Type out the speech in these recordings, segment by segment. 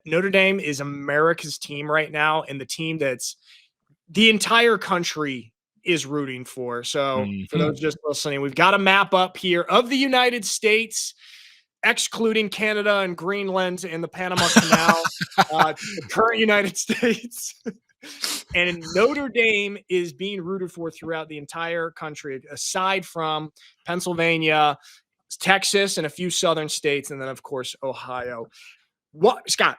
Notre Dame is America's team right now, and the team that's the entire country is rooting for. So for those just listening, we've got a map up here of the United States, excluding Canada and Greenland and the Panama Canal, the current United States. And Notre Dame is being rooted for throughout the entire country, aside from Pennsylvania, Texas, and a few southern states, and then, of course, Ohio. What, Scott,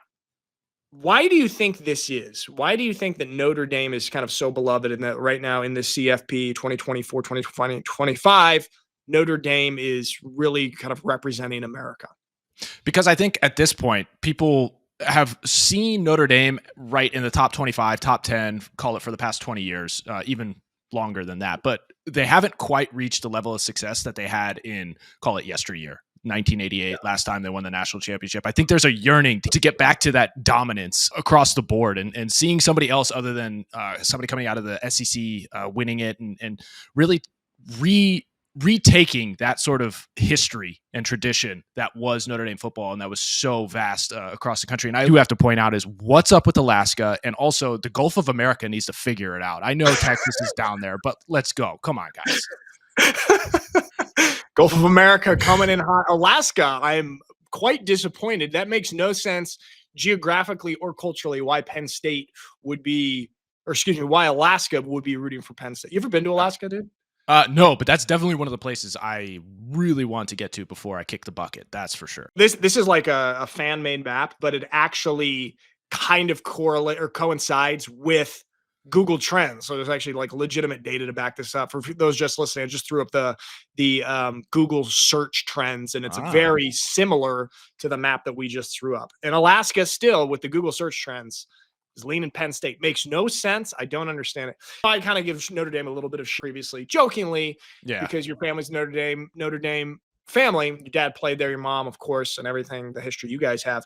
why do you think this is? Why do you think that Notre Dame is kind of so beloved and that right now in the CFP 2024, 2025, Notre Dame is really kind of representing America? Because I think at this point, people have seen Notre Dame right in the top 25, top 10, call it for the past 20 years, even longer than that. But they haven't quite reached the level of success that they had in, call it yesteryear. 1988, last time they won the national championship. I think there's a yearning to get back to that dominance across the board, and seeing somebody else other than somebody coming out of the SEC winning it and really retaking that sort of history and tradition that was Notre Dame football and that was so vast across the country. And I do have to point out is what's up with Alaska, and also the Gulf of America needs to figure it out. I know Texas is down there, but let's go. Come on, guys. Gulf of America coming in hot. Alaska, I am quite disappointed. That makes no sense geographically or culturally why Penn State would be, or excuse me, why Alaska would be rooting for Penn State. You ever been to Alaska, dude? No, but that's definitely one of the places I really want to get to before I kick the bucket. That's for sure. This is like a fan-made map, but it actually kind of correlate or coincides with Google Trends. So there's actually like legitimate data to back this up. For those just listening, I just threw up the Google search trends, and it's very similar to the map that we just threw up. And Alaska still with the Google search trends is leaning Penn State. Makes no sense. I don't understand it. I kind of give Notre Dame a little bit of previously, jokingly, because your family's Notre Dame family. Your dad played there, your mom, of course, and everything, the history you guys have.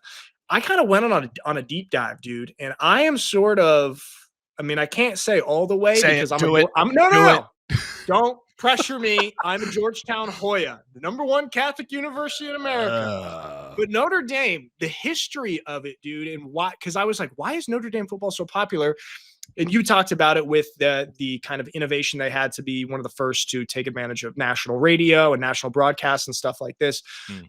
I kind of went on a deep dive, dude, and I am sort of, I mean, I can't say all the way because no. Don't pressure me. I'm a Georgetown Hoya, the #1 Catholic university in America. But Notre Dame, the history of it, dude, and why? Because I was like, why is Notre Dame football so popular? And you talked about it with the kind of innovation they had to be one of the first to take advantage of national radio and national broadcasts and stuff like this,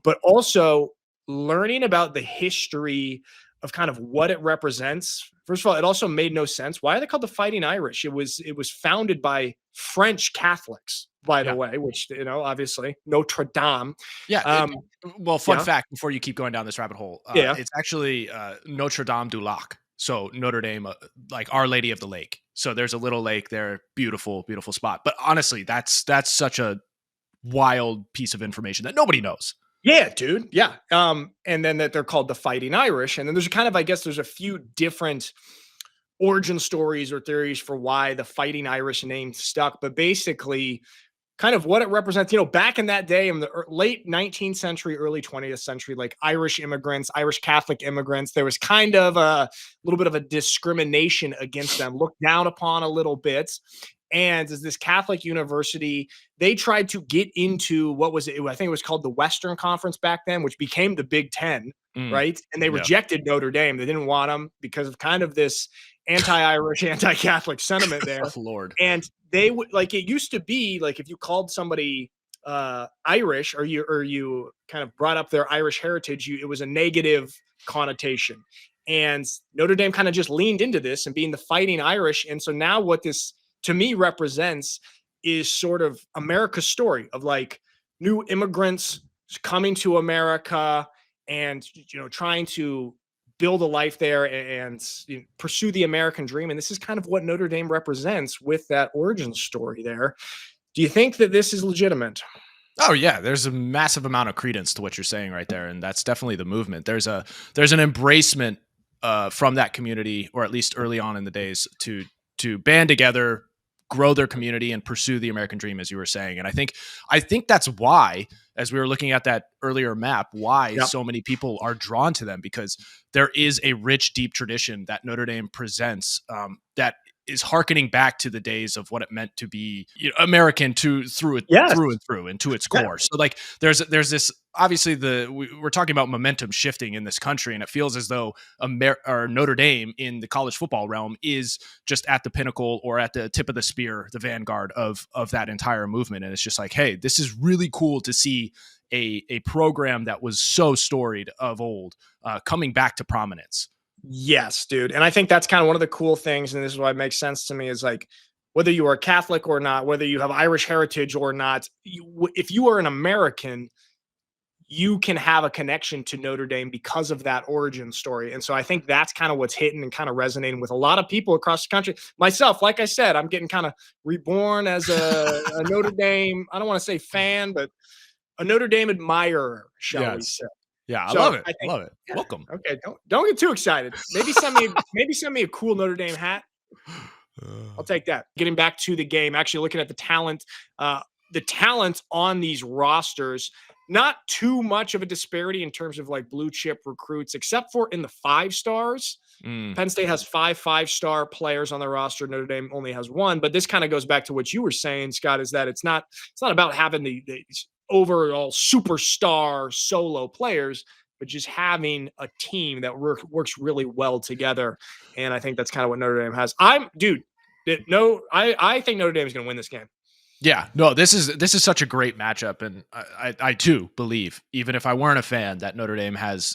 but also learning about the history of kind of what it represents. First of all, it also made no sense. Why are they called the Fighting Irish? It was founded by French Catholics, by the way, which, obviously Notre Dame. Yeah. Well, fun fact before you keep going down this rabbit hole, it's actually Notre Dame du Lac. So Notre Dame, like Our Lady of the Lake. So there's a little lake there. Beautiful, beautiful spot. But honestly, that's such a wild piece of information that nobody knows. Yeah, dude. Yeah. And then that they're called the Fighting Irish. And then there's kind of, I guess there's a few different origin stories or theories for why the Fighting Irish name stuck. But basically, kind of what it represents, back in that day in the late 19th century, early 20th century, like Irish immigrants, Irish Catholic immigrants, there was kind of a little bit of a discrimination against them, looked down upon a little bit. And as this Catholic university, they tried to get into what was it? I think it was called the Western Conference back then, which became the Big Ten, right? And they rejected Notre Dame. They didn't want them because of kind of this anti-Irish, anti-Catholic sentiment there. Oh, Lord. And they would, like, it used to be like if you called somebody Irish or you kind of brought up their Irish heritage, it was a negative connotation. And Notre Dame kind of just leaned into this and being the Fighting Irish. And so now what this to me represents is sort of America's story of like new immigrants coming to America and, trying to build a life there and pursue the American dream. And this is kind of what Notre Dame represents with that origin story there. Do you think that this is legitimate? Oh yeah, there's a massive amount of credence to what you're saying right there. And that's definitely the movement. There's an embracement from that community, or at least early on in the days, to band together, grow their community, and pursue the American dream, as you were saying. And I think that's why, as we were looking at that earlier map, why so many people are drawn to them, because there is a rich, deep tradition that Notre Dame presents that is hearkening back to the days of what it meant to be American through and through and to its core. So like there's this obviously we're talking about momentum shifting in this country, and it feels as though or Notre Dame in the college football realm is just at the pinnacle or at the tip of the spear, the vanguard of that entire movement. And it's just like, hey, this is really cool to see a program that was so storied of old coming back to prominence. Yes, dude. And I think that's kind of one of the cool things. And this is why it makes sense to me is like, whether you are Catholic or not, whether you have Irish heritage or not, if you are an American, you can have a connection to Notre Dame because of that origin story. And so I think that's kind of what's hitting and kind of resonating with a lot of people across the country. Myself, like I said, I'm getting kind of reborn as a Notre Dame, I don't want to say fan, but a Notre Dame admirer, shall we say. Yeah, I So love it. I think, Love it. yeah, Welcome. okay, don't get too excited. Maybe send me a cool Notre Dame hat. I'll take that. Getting back to the game, actually looking at the talent on these rosters, not too much of a disparity in terms of like blue chip recruits, except for in the 5 stars. Penn State has 5-star players on their roster. Notre Dame only has 1. But this kind of goes back to what you were saying, Scott, is that it's not about having the overall superstar solo players, but just having a team that works really well together. And I think that's kind of what Notre Dame has. I think Notre Dame is going to win this game. Yeah, no, this is such a great matchup, and I too believe, even if I weren't a fan, that Notre Dame has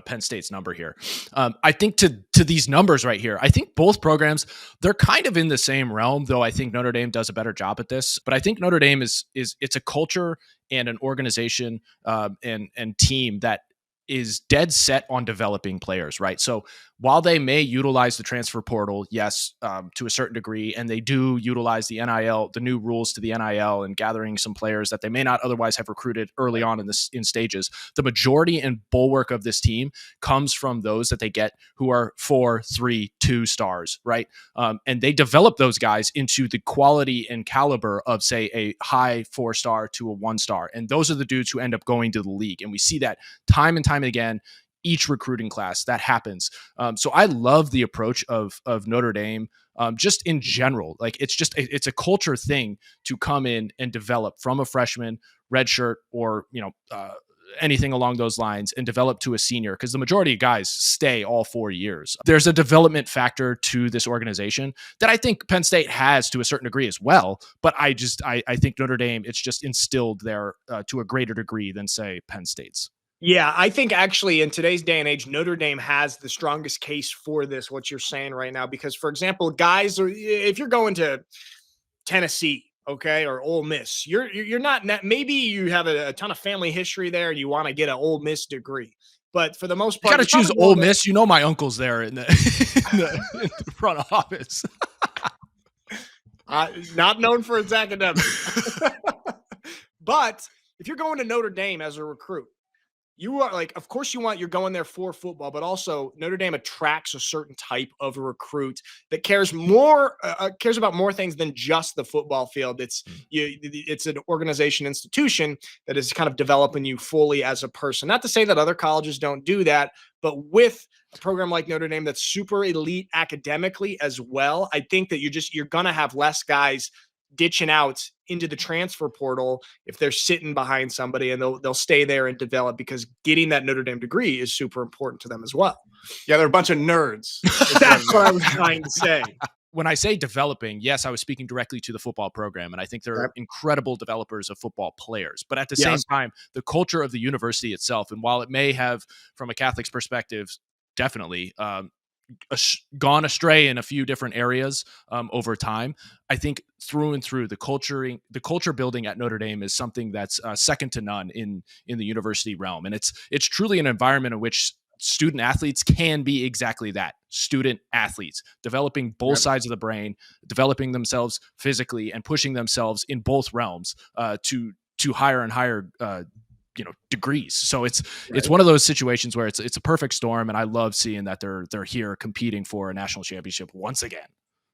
Penn State's number here. I think to these numbers right here, I think both programs, they're kind of in the same realm, though I think Notre Dame does a better job at this. But I think Notre Dame is it's a culture and an organization and team that is dead set on developing players, right? So while they may utilize the transfer portal, yes, to a certain degree, and they do utilize the NIL, the new rules to the NIL, and gathering some players that they may not otherwise have recruited early on in stages, the majority and bulwark of this team comes from those that they get who are 4, 3, 2 stars, right? And they develop those guys into the quality and caliber of, say, a high 4-star to a 1-star. And those are the dudes who end up going to the league. And we see that time and time again, each recruiting class that happens. So I love the approach of Notre Dame, just in general. Like it's a culture thing to come in and develop from a freshman, redshirt, or anything along those lines, and develop to a senior, because the majority of guys stay all 4 years. There's a development factor to this organization that I think Penn State has to a certain degree as well. But I think Notre Dame, it's just instilled there to a greater degree than, say, Penn State's. Yeah, I think actually in today's day and age, Notre Dame has the strongest case for this, what you're saying right now. Because, for example, guys, if you're going to Tennessee, okay, or Ole Miss, you're not, maybe you have a ton of family history there and you want to get an Ole Miss degree. But for the most part, you got to choose Ole Miss. You know, my uncle's there in the, in the front office. Not known for its academics. But if you're going to Notre Dame as a recruit, you are like, of course you're going there for football, but also Notre Dame attracts a certain type of recruit that cares about more things than just the football field. It's an organization, institution that is kind of developing you fully as a person. Not to say that other colleges don't do that, but with a program like Notre Dame that's super elite academically as well, I think that you're going to have less guys ditching out into the transfer portal if they're sitting behind somebody, and they'll stay there and develop, because getting that Notre Dame degree is super important to them as well. Yeah, they're a bunch of nerds. That's what I was trying to say. When I say developing, yes, I was speaking directly to the football program, and I think they're incredible developers of football players. But at the same time, the culture of the university itself, and while it may have, from a Catholic's perspective, definitely gone astray in a few different areas over time, I think through and through, the culture building at Notre Dame is something that's second to none in the university realm. And it's truly an environment in which student athletes can be exactly that, student athletes, developing both sides of the brain, developing themselves physically, and pushing themselves in both realms to higher and higher degrees. So it's one of those situations where it's a perfect storm, and I love seeing that they're here competing for a national championship once again.